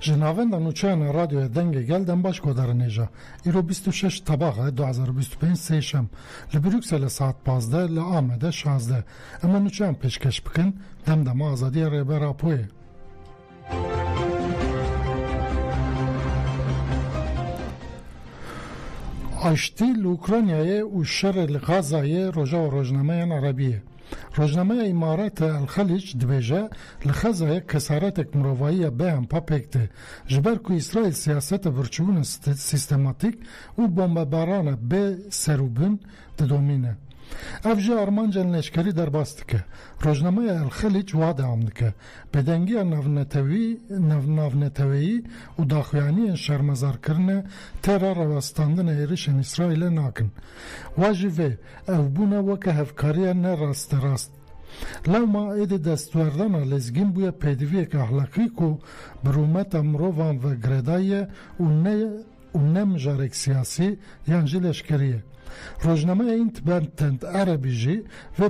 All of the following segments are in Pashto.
جناوند نوچان رادیو دنگ گلدن باش کودرنیجا ایرو 26 تباغ 2025 سیشم لبروکسل ساعت 15 لآمده 16 اما نوچان پیشکش بکن دم آزادی ریبرا پوی آشتی لوکرانیای و شر لغازای روژا و روزنامه عربیه روزنامه امارات الخلیج دبیجه لغازای کسارت مروایی به هم پاپکته جبر که اسرائیل سیاست ورچون سیستماتیک و بمباران به سروبن ددومینه افجا ارمانجل نشکری در باستکه روزنامه الخلیج واده آمدکه بدنگی نافنتوی و داخویانی شرمزار کرنه ترا روستاندن ایرشن اسرائیل ناکن واجوه او بونه وکه هفکاریه نه راست لو ما ایده دستوردن لزگین بویا پیدویه که احلاقی که برومت امروان و گردایه و نمجارک سیاسی یعنی لشکریه روزنامه ایندپندنت عربی جی و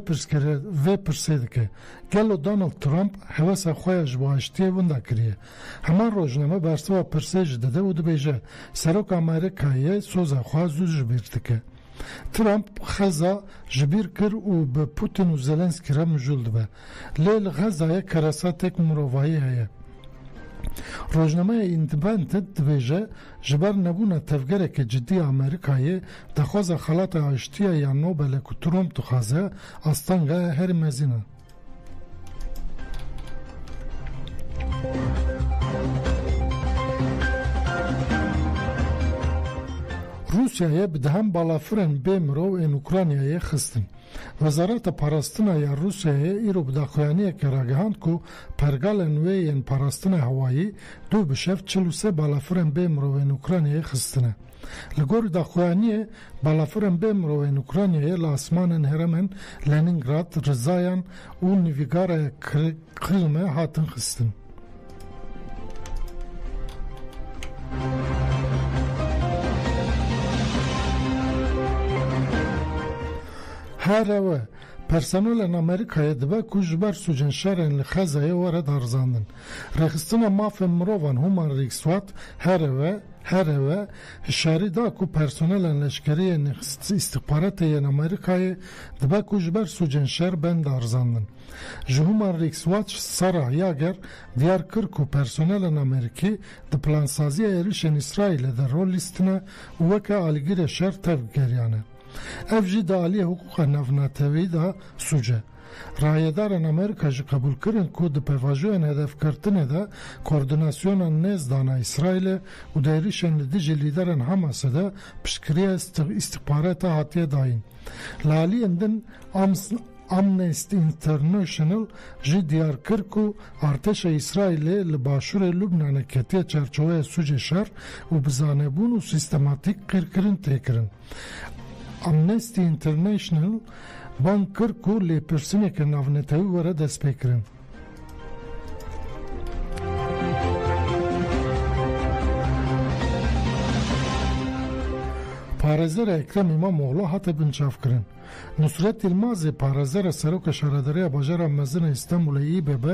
پرسید که گلو دونالد ترامپ حواس خویش با اشتی ونده کریه همان روزنامه برسوا پرسیج داده و دبیجه سروک امریکایی سوزا خواه زود جبیرده که ترامپ خزا جبیر کر و به پوتین و زلنسکی را مجولد به لیل غزای کراساتک مروایی هیه روزنامه ایندپندنت دبیجه جبر نبونه تفگره که جدی امریکایی دخواز خلات آشتیه یا نوبله که ترامپ دخوازه استانگه هر مزینه روسیه بدهم بالافرن بیمرو این اوکراینیه خستن وزارت پاراستنا یا روسیه ایرو بداخویانی که راگهاند که پرگال نوی این پاراستنا هوایی دو بشفت 43 بالافرن بیمرو این اوکراینیه خستنه لگور داخویانی بالافرن بیمرو این اوکراینیه لاسمان هرمن لنینگراد رزایان و نویگار کریمه هاتن خستن هر پرسنل امریکای دبا کجبر سوجن شرن لخزای ورد ارزاندن رخصتنا ماف مروان همان ریکسوات هر شاری دا کو پرسنل لشکری استخبارات امریکای دبا کجبر سوجن شر بند ارزاندن جهومان ریکسوات سارا یاگر دیار کر کو پرسنل امریکی د پلانسازی ایرشن اسرائیل در رول لیستنه وکا آلگیر شر تفگریانه افجی دالی حقوق نفناتوی دا سوچه رایداران امریکا جی قبول کرن که دا پیواجوین هدف کرتنه دا کوردیناسیون نزدان اسرائیل و دایریشن لدیجی لیدران حماس دا پشکریه استخبارات حاتیه داین لالی اندن امنستی اینترنشنل جی دیار کر که ارتش اسرائیل لباشور لبنان کتیه چرچوه سوچه شر و بزانبون و سیستماتیک کرن تکرن امنستی اینترنشنل بان کر کو لی پرسنی که نافنتوی وره دست بکرن پارزر اکرم اماموغلو حتی بنچاف کرن نصرت المازی پارزر سروک شهرداری باجر مزن استانبول ایBB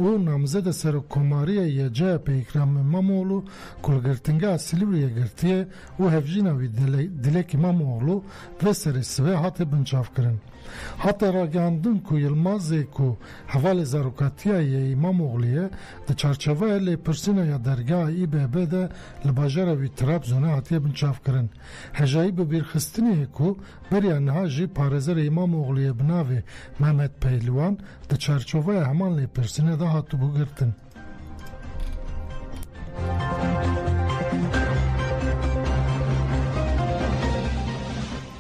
و نامزد سروک کماری یجا پی اکرم اماموغلو کلگرتنگا سلیوری گرتیه و هفجیناوی دلیک اماموغلو و سرسوه حتی بنچاف کرن حتی راگاندن که یلمازی که حوال زاروکاتیه اماموغلیه ده چارچوه لی پرسینه یا درگاه ایBB ده لباجر وی ترابزونه حتی بنچاف کرن هجایی ببیرخستنیه که بریا نهاجی پارزر اماموغلی بناوی محمد پیلوان ده چارچوه همان لی پرسینه ده هاتو بگرتن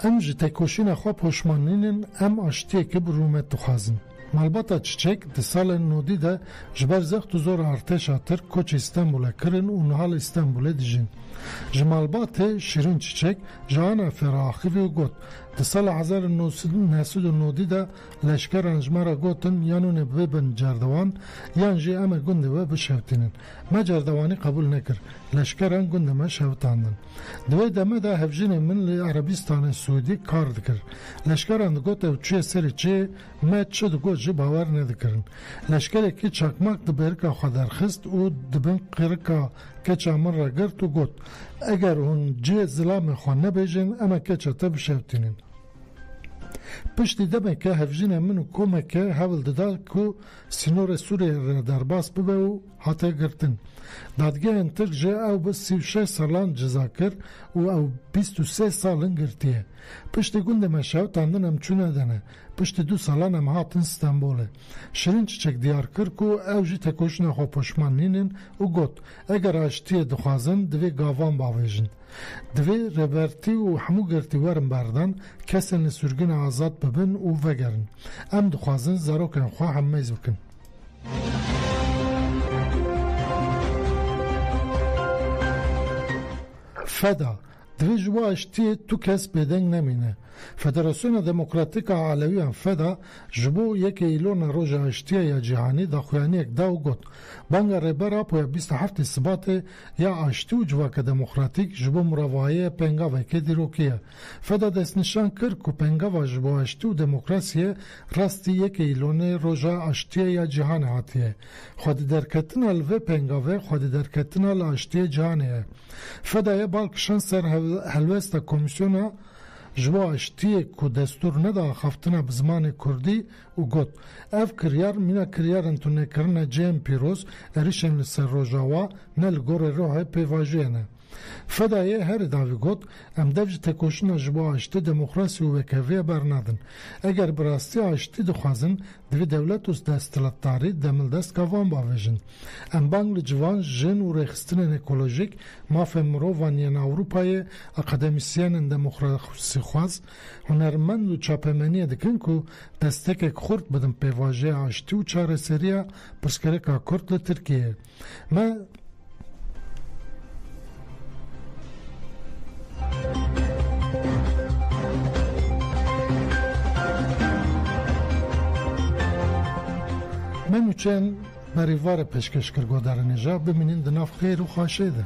ام جی تکوشین خواه پشمانینن ام آشتیه که برومت دخوازن مالباتا چچک ده سال نودی ده جبر زخت و زور ارتش آتر کوچ استانبوله کرن و نحال استانبوله دیجین جمالبات شیرین چچک جانا فراخی و گوت در سال 1990 ده لشکر انجمارا گوتن یانون ببن جردوان یان جی اما گنده و بشوتینن ما جردوانی قبول نکر لشکران گنده ما شوتاندن دوی دمه ده هفجین من عربستان سعودی کار دکر لشکران گوته و چه سری چه ما چه دو گوت جی باور ندکرن لشکر کی چاکماک دبرکا خدرخست و دبن قرکا کچا من را گرت و گوت اگر اون جی زلام خوان نبیجن اما کچا تب شوتینن پشتی دمه که هفجین من و کومه که حول داده که سینور سوریه را در باس ببه و حتی گرتن دادگاه انتر جه او بس 36 سالان جزا کر و او 23 سالن گرتیه پشتی گنده مشاو تاندن هم چونه دنه پشتی 2 سالان هم هاتن استنبوله شرین چچک دیار کر که او جی تکوشن خو پشمان نینن و گوت اگر آشتی دخوازن دوی گاوان باویجن دوی ربرتی و همو گرتی ورم بردن کسن سرگن آزاد ببن و وگرن ام دخوازن زاروکن خواه هم میز بکن فدا دوی جوا اشتی تو کس بدنگ نمینه فدراسیون دموکراتیک عالوی فدا جبو یک ایلون روز اشتی یا جهانی دا خوانی یک داو گوت بانگ ربرا پویا 27 سبات یا اشتی و جوا که دموکراتیک جبو مروایی پنگاوی که دیروکیه فدا دست نشان کر که پنگاوا جبو اشتی و دموکراسی راستی یک ایلون روز اشتی یا جهان هاتیه خود درکتن الوه پنگاوی خود درکتن اشتی جهانیه فدا یه بالکشن سر هلوستا کمیسیونا جوا اشتی که دستور ندا خفتنا بزمان کردی و گوت اف کریار مینا کریار انتونه کرنه جیم پیروز اریشن لسر روژاوا نل گور روح پیواجینه فدایه هر داوی گوت ام devji tekoşina ji bo aştî demokrasî û wekeviyê bernadin. Eger bi rastî aştî dixwazin, divê dewlet û desthilatdarî demildest kavan bavêjin. Em bang li civan jin û rêxistinên ekolojîk mafên mirovan yên Ewropayê akademisyenên demokrasîxwaz hunermend û çapemeniyê dikin ku destekek xurt bidin pêvajoya aştî û çareseriya pirsgirêka Kurd li Tirkiyeyê. Me من چند بریوار پیشکش کرد گودارنجا ببینید ناف خیر و خواشه ده.